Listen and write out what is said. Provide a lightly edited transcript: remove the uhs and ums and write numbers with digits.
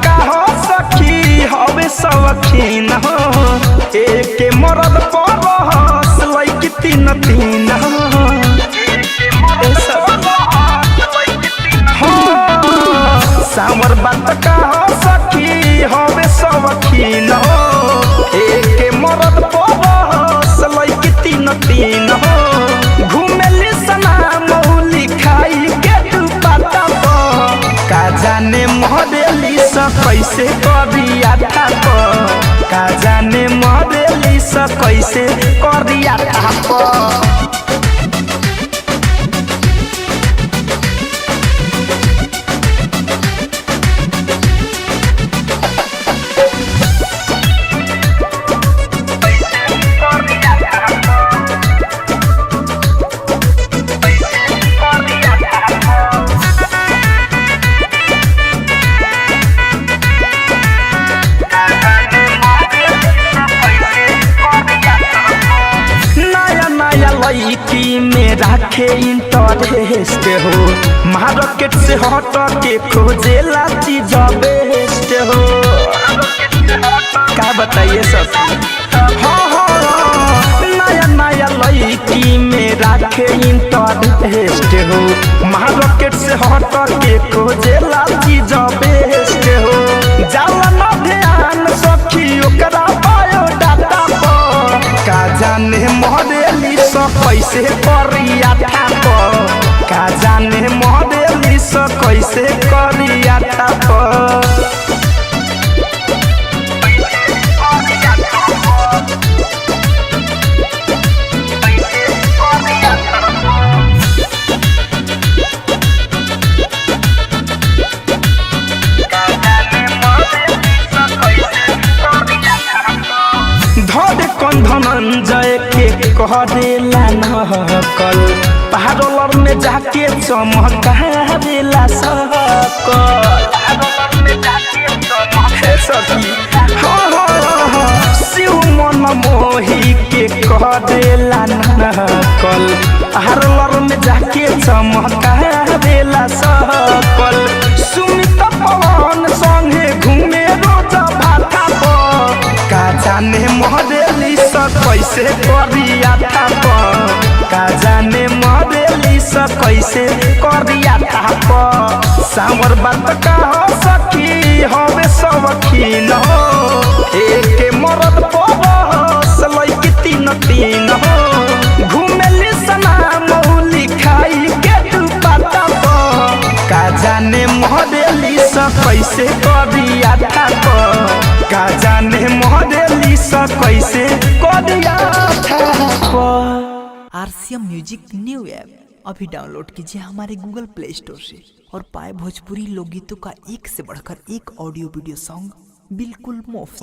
का हो सखी हवे सवखीन हो एक मरद परस लइक तीन तीन सामर बात का हो सखी हवे सवखीन हो एक मरद परस लइक तीन तीन हो घूमेली सना मौली खाई के तू पता का जाने मॉडली स कैसे करिया था का जाने मॉडली स कैसे करिया था लड़की में रखे इंटरेस्ट हो मार्केट से हट के खोजेला चीज बेस्ट हो क्या बताइए सब नया नया लड़की में रखे इंटरेस्ट हो मार्केट से हट के खोजेला चीज बेस्ट हो जाला न ध्यान सखी ओकरा बायोडाटा का जाने मॉडली स कैसे करिया था का जाने मॉडली स कैसे करिया था धनंजय के करेला नकल पारोलर में जाके चमकारेला सकल शिव मन मोही के करेला नकल पारोलर में जाके चमकारेला सकल सुमित पवन संगे घूमे रोज भाटा का जाने मॉडली स कैसे करिया था का जाने मॉडली स कैसे करिया था सामर बात का हो सखी हवे सवखीन हो एक मरद परस लइक तीन तीन हो घूमेली सना मौली खाई के तू पता का जाने मॉडली स कैसे करिया था का जाने मॉडली स कैसे करिया था। RCM म्यूजिक न्यू ऐप अभी डाउनलोड कीजिए हमारे गूगल प्ले स्टोर से और पाए भोजपुरी लोकगीतों का एक से बढ़कर एक ऑडियो वीडियो सॉन्ग बिल्कुल मुफ्त।